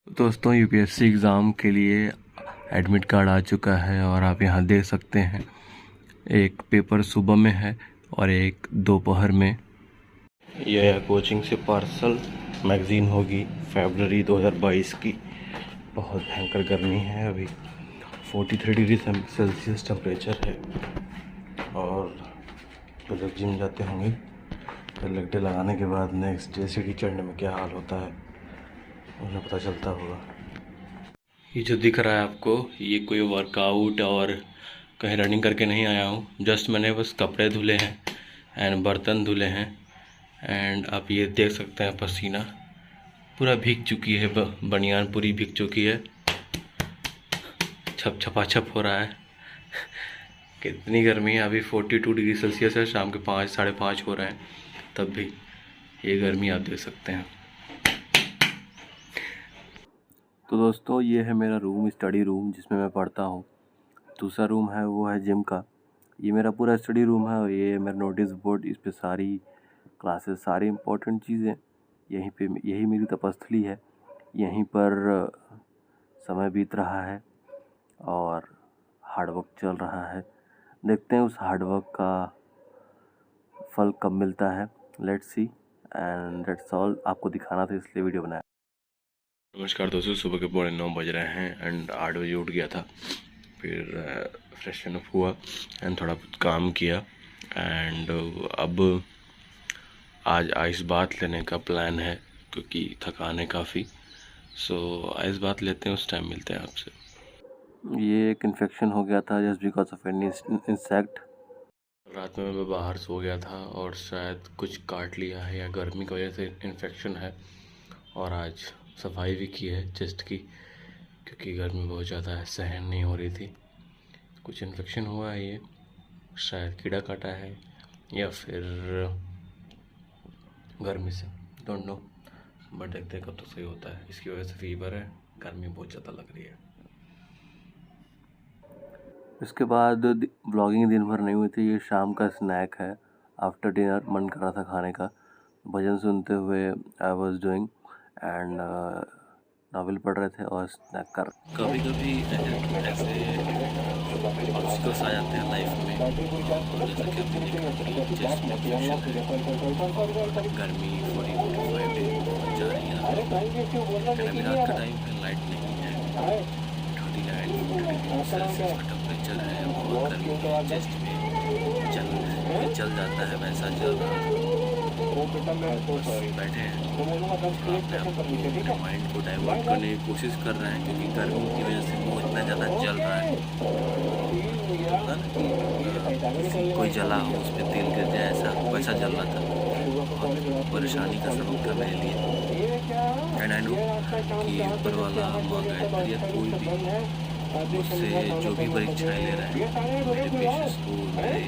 दोस्तों UPSC exam के लिए एडमिट कार्ड आ चुका है और आप यहाँ देख सकते हैं एक पेपर सुबह में है और एक दोपहर में। यह कोचिंग से पार्सल मैगज़ीन होगी फरवरी 2022 की। बहुत भयंकर गर्मी है, अभी 43 डिग्री सेल्सियस टेम्परेचर है। और जो लोग जिम जाते होंगे तो लेग डे लगाने के बाद नेक्स्ट डे सीढ़ी चढ़ने में क्या हाल होता है उन्हें पता चलता होगा। ये जो दिख रहा है आपको, ये कोई वर्कआउट और कहीं रनिंग करके नहीं आया हूँ। जस्ट मैंने बस कपड़े धुले हैं एंड बर्तन धुले हैं। एंड आप ये देख सकते हैं पसीना पूरा भीग चुकी है, बनियान पूरी भीग चुकी है, छप छपा छप हो रहा है। कितनी गर्मी है, अभी 42 डिग्री सेल्सियस है, शाम के 5 साढ़े 5 हो रहे हैं, तब भी ये गर्मी आप देख सकते हैं। तो दोस्तों ये है मेरा रूम, स्टडी रूम जिसमें मैं पढ़ता हूँ। दूसरा रूम है वो है जिम का। ये मेरा पूरा स्टडी रूम है और ये मेरा नोटिस बोर्ड, इस पे सारी क्लासेस, सारी इम्पोर्टेंट चीज़ें, यही मेरी तपस्थली है। यहीं पर समय बीत रहा है और हार्डवर्क चल रहा है। देखते हैं उस हार्डवर्क का फल कब मिलता है। Let's see and that's all. आपको दिखाना था इसलिए वीडियो बनाया। नमस्कार दोस्तों, सुबह के 9:15 बज रहे हैं एंड 8 बजे उठ गया था। फिर फ्रेशन अप हुआ एंड थोड़ा बहुत काम किया एंड अब आज आइस बात लेने का प्लान है क्योंकि थकान है काफ़ी। सो आइस बात लेते हैं, उस टाइम मिलते हैं आपसे। ये एक इन्फेक्शन हो गया था just because of any insect. रात में मैं बाहर सो गया था और शायद कुछ काट लिया है या गर्मी की वजह से इन्फेक्शन है। और आज सफाई भी की है चेस्ट की क्योंकि गर्मी बहुत ज़्यादा है, सहन नहीं हो रही थी। कुछ इन्फेक्शन हुआ है, ये शायद कीड़ा काटा है या फिर गर्मी से, डोंट नो, बट देखते हैं कब तो सही होता है। इसकी वजह से फीवर है, गर्मी बहुत ज़्यादा लग रही है। इसके बाद ब्लॉगिंग दिन भर नहीं हुई थी। ये शाम का स्नैक है, आफ्टर डिनर मन कर रहा था खाने का, भजन सुनते हुए I was doing and novel पढ़ रहे थे और स्नैक कर। कभी कभी ऐसे ऑब्स्टिकल्स आ जाते हैं लाइफ में, जैसा कि अभी चेस्ट में गर्मी 40-45 डिग्री जा रही है। अभी रात का टाइम है, लाइट नहीं है, 39 डिग्री सेल्सियस का टेम्परेचर है और गर्मी चेस्ट में चल जाता है, वैसा चल रहा है। बस बैठे हैं, अपने माइंड को डाइवर्ट करने की कोशिश कर रहे हैं क्योंकि गर्मी की वजह से मुँह इतना ज़्यादा जल रहा है। कोई जला हो उस पर तेल गिर जाए, ऐसा वैसा जल रहा था। बहुत परेशानी का सबक था मेरे लिए। एंड आई नो कि ऊपर वाला गाइड या कोई भी मुझसे जो भी परीक्षाएँ ले रहे हैं, मेरे पेशेंस को, मेरे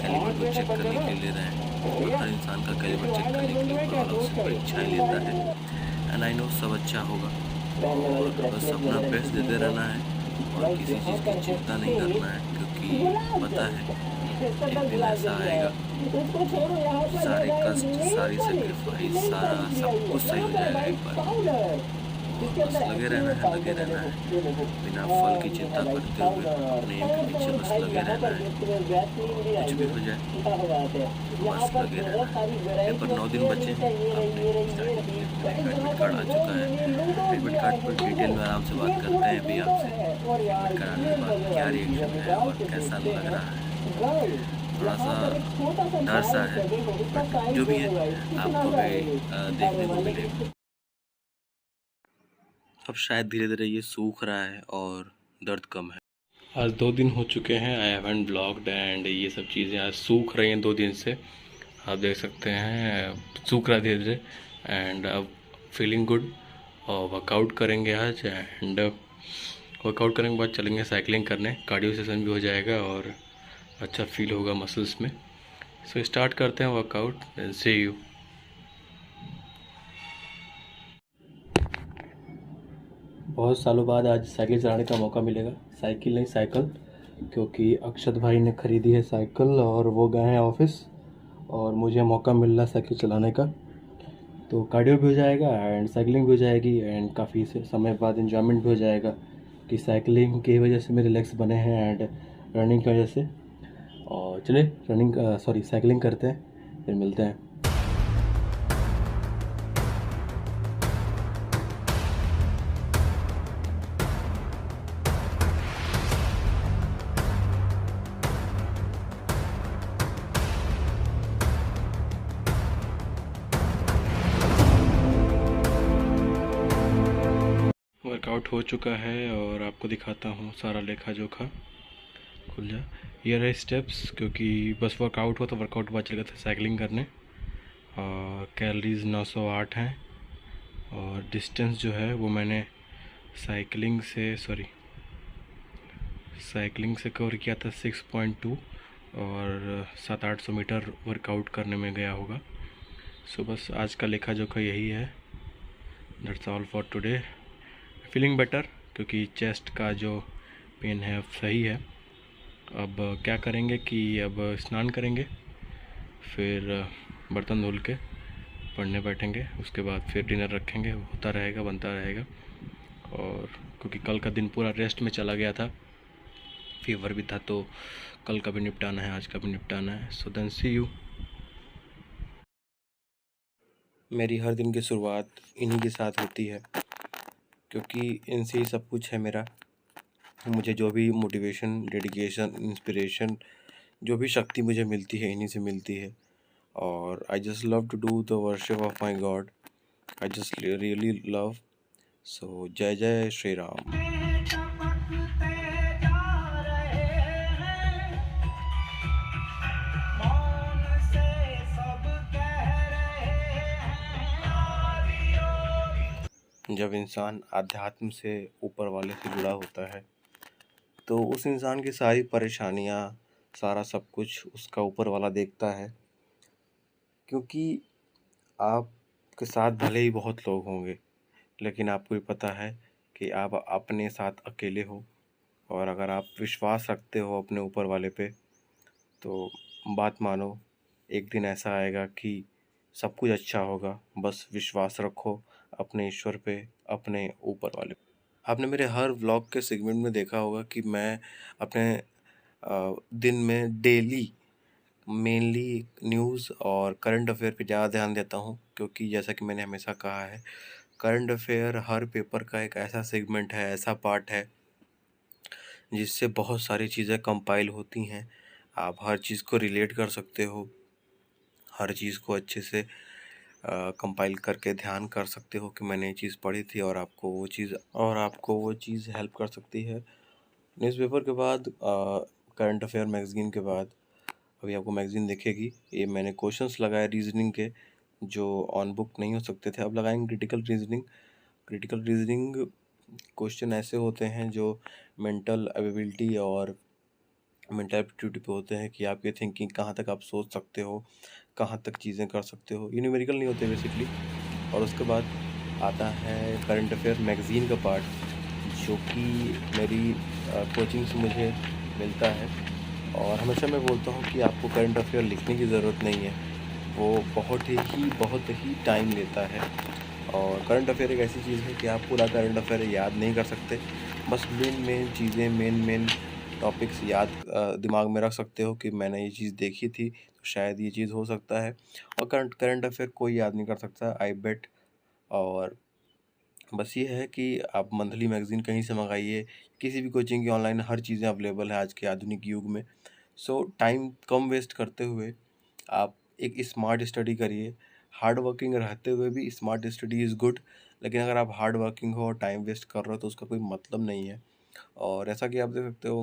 कैलिबर को चेक करने के लिए ले रहे हैं। हर इंसान का कैलिबर चेक करने के लिए ऊपर वाला उससे परीक्षाएँ लेता है। एंड आई नो सब अच्छा होगा और बस अपना बेस्ट देते रहना है और किसी चीज़ की चिंता नहीं करना है क्योंकि पता है एक दिन ऐसा आएगा, सारे कष्ट, सारी सेक्रीफाइस, सारा सब कुछ सही हो जाएगा एक बार। बस लगे रहना है, बिना फल की चिंता करते हुए अपने एम के पीछे बस लगे रहना है। कुछ भी हो जाए बस लगे रहना है। पेपर 9 दिन बचे हैं, एडमिट कार्ड आ चुका है। एडमिट कार्ड पर डिटेल में आराम से बात करते हैं अभी आपसे। एडमिट कार्ड आने के बाद क्या रिएक्शन है और कैसा लग रहा है। थोड़ा सा डर सा है, बट जो भी है आपको भी देखने को मिलेगा। अब शायद धीरे धीरे ये सूख रहा है और दर्द कम है। आज 2 दिन हो चुके हैं, आई हैवंट ब्लॉग्ड एंड ये सब चीज़ें आज सूख रही हैं 2 दिन से। आप देख सकते हैं सूख रहा है धीरे धीरे एंड अब फीलिंग गुड। और वर्कआउट करेंगे आज एंड वर्कआउट करने के बाद चलेंगे साइकिलिंग करने, कार्डियो सेशन भी हो जाएगा और अच्छा फील होगा मसल्स में। सो स्टार्ट करते हैं वर्कआउट, देन सी यू। बहुत सालों बाद आज साइकिल चलाने का मौका मिलेगा, साइकिल नहीं साइकिल, क्योंकि अक्षत भाई ने ख़रीदी है साइकिल और वो गए हैं ऑफिस और मुझे मौका मिल रहा है साइकिल चलाने का। तो कार्डियो भी हो जाएगा एंड साइकिलिंग भी हो जाएगी एंड काफ़ी समय बाद इन्जॉयमेंट भी हो जाएगा कि साइकिलिंग की वजह से मेरे लेग्स बने हैं एंड रनिंग की वजह से। और चले साइकिलिंग करते हैं, फिर मिलते हैं। वर्कआउट हो चुका है और आपको दिखाता हूँ सारा लेखा जोखा। खुल जा, ये रहे स्टेप्स, क्योंकि बस वर्कआउट हो तो वर्कआउट बाद चले गए थे साइकिलिंग करने। और कैलोरीज 908 हैं और डिस्टेंस जो है वो मैंने साइकिलिंग से कवर किया था 6.2 और 700-800 मीटर वर्कआउट करने में गया होगा। सो बस आज का लेखा जोखा यही है। That's all for today. Feeling better, क्योंकि चेस्ट का जो पेन है अब सही है। अब क्या करेंगे कि अब स्नान करेंगे, फिर बर्तन धुल के पढ़ने बैठेंगे, उसके बाद फिर डिनर रखेंगे, होता रहेगा, बनता रहेगा। और क्योंकि कल का दिन पूरा रेस्ट में चला गया था, फीवर भी था, तो कल का भी निपटाना है, आज का भी निपटाना है। So then see you. मेरी हर दिन की शुरुआत इन्हीं के साथ होती है, क्योंकि इनसे ही सब कुछ है मेरा। मुझे जो भी मोटिवेशन, डेडिकेशन, इंस्पिरेशन, जो भी शक्ति मुझे मिलती है इन्हीं से मिलती है। और I just love to do the worship of my god. I just really love. So जय जय श्री राम। जब इंसान आध्यात्म से, ऊपर वाले से जुड़ा होता है, तो उस इंसान की सारी परेशानियाँ, सारा सब कुछ उसका ऊपर वाला देखता है। क्योंकि आपके साथ भले ही बहुत लोग होंगे, लेकिन आपको भी पता है कि आप अपने साथ अकेले हो। और अगर आप विश्वास रखते हो अपने ऊपर वाले पे, तो बात मानो, एक दिन ऐसा आएगा कि सब कुछ अच्छा होगा। बस विश्वास रखो अपने ईश्वर पे, अपने ऊपर वाले पे। आपने मेरे हर व्लॉग के सेगमेंट में देखा होगा कि मैं अपने दिन में डेली मेनली न्यूज़ और करंट अफेयर पे ज़्यादा ध्यान देता हूँ, क्योंकि जैसा कि मैंने हमेशा कहा है, करंट अफेयर हर पेपर का एक ऐसा सेगमेंट है, ऐसा पार्ट है जिससे बहुत सारी चीज़ें कंपाइल होती हैं। आप हर चीज़ को रिलेट कर सकते हो, हर चीज़ को अच्छे से कंपाइल करके ध्यान कर सकते हो कि मैंने ये चीज़ पढ़ी थी, और आपको वो चीज़ हेल्प कर सकती है। न्यूज़पेपर के बाद करंट अफेयर मैगज़ीन के बाद अभी आपको मैगज़ीन दिखेगी। ये मैंने क्वेश्चंस लगाए रीजनिंग के, जो ऑन बुक नहीं हो सकते थे, अब लगाएंगे क्रिटिकल रीजनिंग क्वेश्चन ऐसे होते हैं जो मेंटल एबिलिटी और मेंटल एप्टीट्यूड पे होते हैं कि आपकी थिंकिंग कहाँ तक आप सोच सकते हो, कहाँ तक चीज़ें कर सकते हो। ये न्यूमेरिकल नहीं होते बेसिकली। और उसके बाद आता है करंट अफेयर मैगज़ीन का पार्ट, जो कि मेरी कोचिंग से मुझे मिलता है। और हमेशा मैं बोलता हूँ कि आपको करंट अफेयर लिखने की ज़रूरत नहीं है, वो बहुत ही टाइम लेता है। और करंट अफेयर एक ऐसी चीज़ है कि आप पूरा करंट अफेयर याद नहीं कर सकते, बस मेन चीज़ें, मेन टॉपिक्स याद दिमाग में रख सकते हो कि मैंने ये चीज़ देखी थी, तो शायद ये चीज़ हो सकता है। और करंट अफेयर कोई याद नहीं कर सकता, आई बेट। और बस ये है कि आप मंथली मैगज़ीन कहीं से मंगाइए, किसी भी कोचिंग की, ऑनलाइन हर चीज़ें अवेलेबल है आज के आधुनिक युग में। सो टाइम कम वेस्ट करते हुए आप एक स्मार्ट स्टडी करिए। हार्ड वर्किंग रहते हुए भी स्मार्ट स्टडी इज़ गुड, लेकिन अगर आप हार्ड वर्किंग हो और टाइम वेस्ट कर रहे हो तो उसका कोई मतलब नहीं है। और ऐसा कि आप देख सकते हो,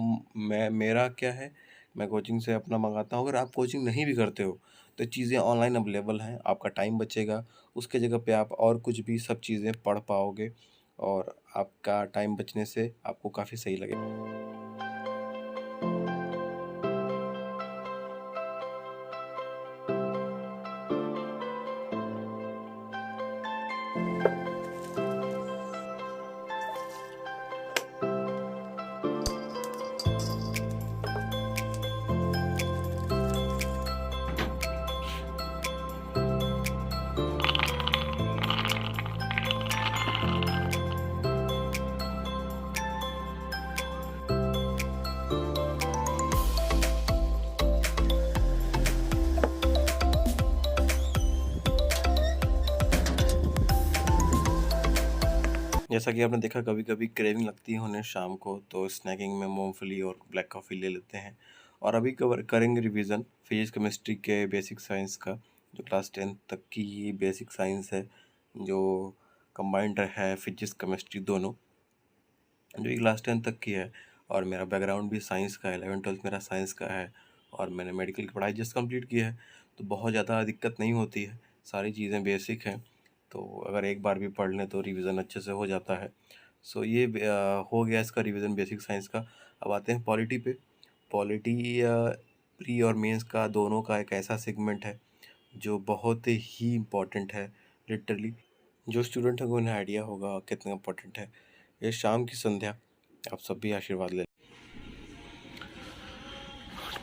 मेरा क्या है, मैं कोचिंग से अपना मंगाता हूँ। अगर आप कोचिंग नहीं भी करते हो तो चीज़ें ऑनलाइन अवेलेबल हैं, आपका टाइम बचेगा, उसके जगह पे आप और कुछ भी सब चीज़ें पढ़ पाओगे, और आपका टाइम बचने से आपको काफ़ी सही लगेगा। जैसा कि आपने देखा कभी कभी क्रेविंग लगती है उन्हें शाम को, तो स्नैकिंग में मूंगफली और ब्लैक कॉफ़ी ले लेते हैं। और अभी कवर करेंगे रिवीजन फिजिक्स केमिस्ट्री के बेसिक साइंस का, जो क्लास 10 तक की बेसिक साइंस है, जो कंबाइंड है फिजिक्स केमिस्ट्री दोनों, जो कि क्लास 10 तक की है। और मेरा बैकग्राउंड भी साइंस का है, 11th 12th मेरा साइंस का है और मैंने मेडिकल की पढ़ाई जस्ट कंप्लीट की है, तो बहुत ज़्यादा दिक्कत नहीं होती है, सारी चीज़ें बेसिक हैं। तो अगर एक बार भी पढ़ लें तो रिवीजन अच्छे से हो जाता है। सो ये हो गया इसका रिवीजन बेसिक साइंस का। अब आते हैं पॉलिटी पे। पॉलिटी प्री और मेंस का दोनों का एक ऐसा सेगमेंट है जो बहुत ही इम्पोर्टेंट है। लिटरली जो स्टूडेंट है उन्हें आइडिया होगा कितना इम्पोर्टेंट है। ये शाम की संध्या, आप सब भी आशीर्वाद ले।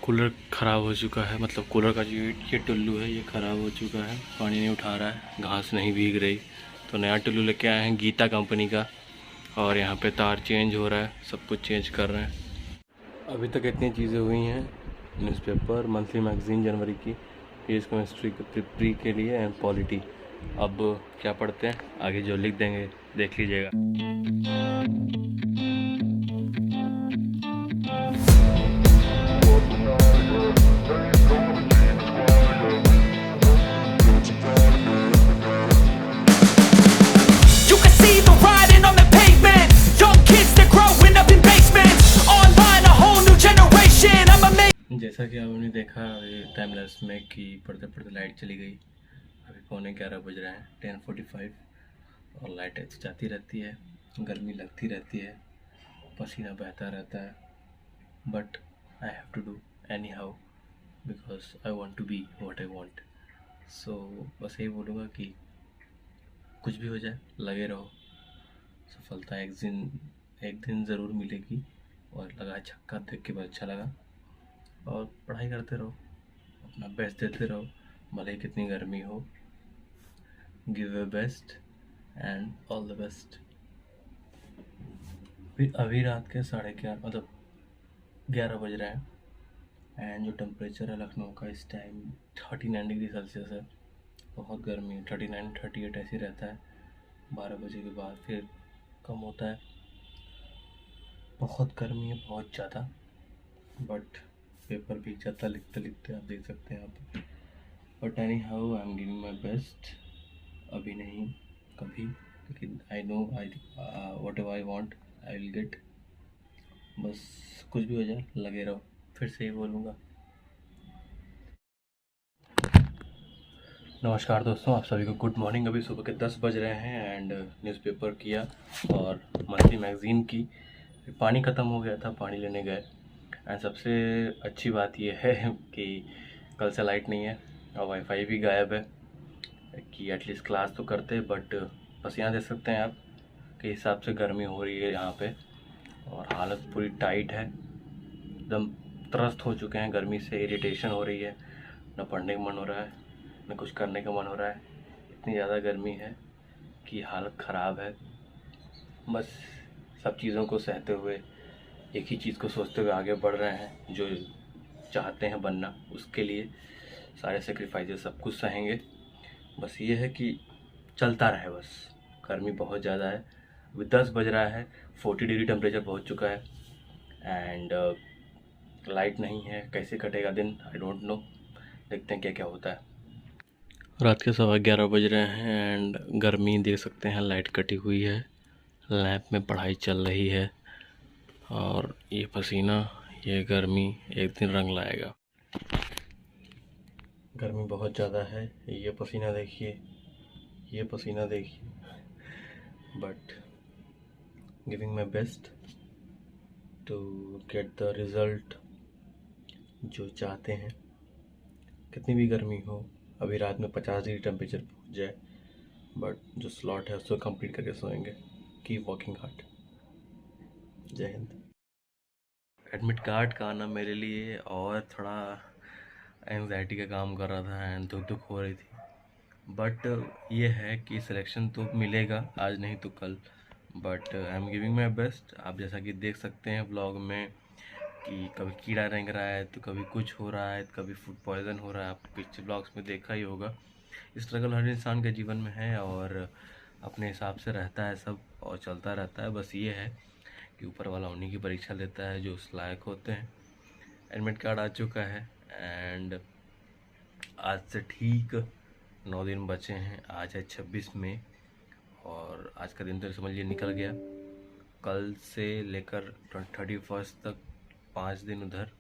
कूलर ख़राब हो चुका है, मतलब कूलर का जो ये टुल्लू है ये ख़राब हो चुका है, पानी नहीं उठा रहा है, घास नहीं भीग रही, तो नया टुल्लू लेके आए हैं गीता कंपनी का। और यहाँ पे तार चेंज हो रहा है, सब कुछ चेंज कर रहे हैं। अभी तक इतनी चीज़ें हुई हैं, न्यूज़पेपर, मंथली मैगजीन जनवरी की, फिजिक्स केमिस्ट्री के प्री के लिए एंड पॉलिटी। अब क्या पढ़ते हैं आगे, जो लिख देंगे देख लीजिएगा। जैसा कि आपने देखा टाइम लैप्स में कि पढ़ते पढ़ते लाइट चली गई। अभी 11:15 बज रहे हैं, 10:45, और लाइट ऐसे जाती रहती है, गर्मी लगती रहती है, पसीना बहता रहता है, but I have to do anyhow because I want to be what I want. So बस यही बोलूँगा कि कुछ भी हो जाए लगे रहो, सफलता एक दिन ज़रूर मिलेगी। और लगा छक्का देख के बहुत अच्छा लगा, और पढ़ाई करते रहो, अपना बेस्ट देते रहो, भले ही कितनी गर्मी हो। Give your best and all the best. फिर अभी रात के 11:30 मतलब 11 बज रहे हैं, एंड जो टेम्परेचर है लखनऊ का इस टाइम 39 डिग्री सेल्सियस है। बहुत गर्मी है, 39 38 ऐसे रहता है। 12 बजे के बाद फिर कम होता है। बहुत गर्मी है, बहुत ज़्यादा, बट पेपर भीग जाता लिखते लिखते, आप देख सकते हैं आप। But any how I am giving my best, अभी नहीं कभी, लेकिन I know I what ever I want I will get. बस कुछ भी हो जाए लगे रहो, फिर से ही बोलूँगा। नमस्कार दोस्तों, आप सभी को गुड मॉर्निंग। अभी सुबह के 10 बज रहे हैं एंड न्यूज़पेपर किया और मंथली मैगज़ीन की। पानी ख़त्म हो गया था, पानी लेने गए, एंड सबसे अच्छी बात यह है कि कल से लाइट नहीं है और वाईफाई भी गायब है, कि एटलीस्ट क्लास तो करते, बट पसीना देख सकते हैं आप के हिसाब से गर्मी हो रही है यहाँ पे, और हालत पूरी टाइट है, एकदम त्रस्त हो चुके हैं गर्मी से, इरिटेशन हो रही है, न पढ़ने का मन हो रहा है न कुछ करने का मन हो रहा है। इतनी ज़्यादा गर्मी है कि हालत ख़राब है। बस सब चीज़ों को सहते हुए, एक ही चीज़ को सोचते हुए आगे बढ़ रहे हैं, जो चाहते हैं बनना, उसके लिए सारे सेक्रीफाइसेस सब कुछ सहेंगे। बस ये है कि चलता रहे बस। गर्मी बहुत ज़्यादा है, अभी 10 बज रहा है, 40 डिग्री टेम्परेचर पहुंच चुका है, एंड लाइट नहीं है, कैसे कटेगा दिन आई डोंट नो। देखते हैं क्या क्या होता है। रात के 11:15 बज रहे हैं एंड गर्मी देख सकते हैं, लाइट कटी हुई है, लैब में पढ़ाई चल रही है, और ये पसीना, ये गर्मी एक दिन रंग लाएगा। गर्मी बहुत ज़्यादा है, ये पसीना देखिए, ये पसीना देखिए, but giving my best to get the result जो चाहते हैं। कितनी भी गर्मी हो, अभी रात में 50 डिग्री टेम्परेचर पहुँच जाए, बट जो स्लॉट है उसको कंप्लीट करके सोएंगे। Keep working hard. जय हिंद। एडमिट कार्ड का आना मेरे लिए और थोड़ा एंजाइटी का काम कर रहा था, एंड दुख हो रही थी, बट ये है कि सिलेक्शन तो मिलेगा, आज नहीं तो कल, but I am giving my best. आप जैसा कि देख सकते हैं व्लॉग में कि कभी कीड़ा रेंग रहा है, तो कभी कुछ हो रहा है, कभी फूड पॉइज़न हो रहा है, आप पिछले ब्लॉग्स में देखा ही होगा। स्ट्रगल हर इंसान के जीवन में है, और अपने हिसाब से रहता है सब और चलता रहता है। बस ये है कि ऊपर वाला उन्हीं की परीक्षा लेता है जो उस लायक होते हैं। एडमिट कार्ड आ चुका है एंड आज से ठीक 9 दिन बचे हैं। आज है 26 मई और आज का दिन तो समझिए निकल गया। कल से लेकर 31 तक 5 दिन उधर,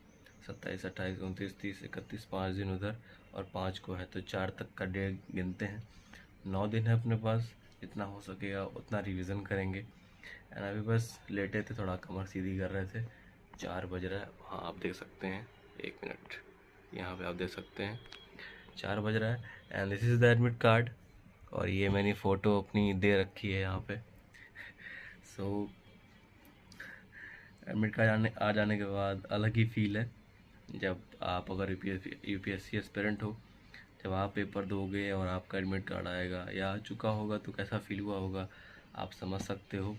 27, 28, 29, 30, 31 5 दिन उधर और 5 को है तो 4 तक का डे गिनते हैं। 9 दिन है अपने पास, जितना हो सकेगा उतना रिवीजन करेंगे। एंड अभी बस लेटे थे, थोड़ा कमर सीधी कर रहे थे। 4 बज रहा है, हाँ आप देख सकते हैं, 1 मिनट, यहाँ पे आप देख सकते हैं 4 बज रहा है। And this is the admit card और ये मैंने फ़ोटो अपनी दे रखी है यहाँ पे। सो एडमिट कार्ड आ जाने के बाद अलग ही फील है। जब आप अगर यूपीएससी एस्पिरेंट हो, जब आप पेपर दोगे और आपका एडमिट कार्ड आएगा या आ चुका होगा तो कैसा फील हुआ होगा आप समझ सकते हो।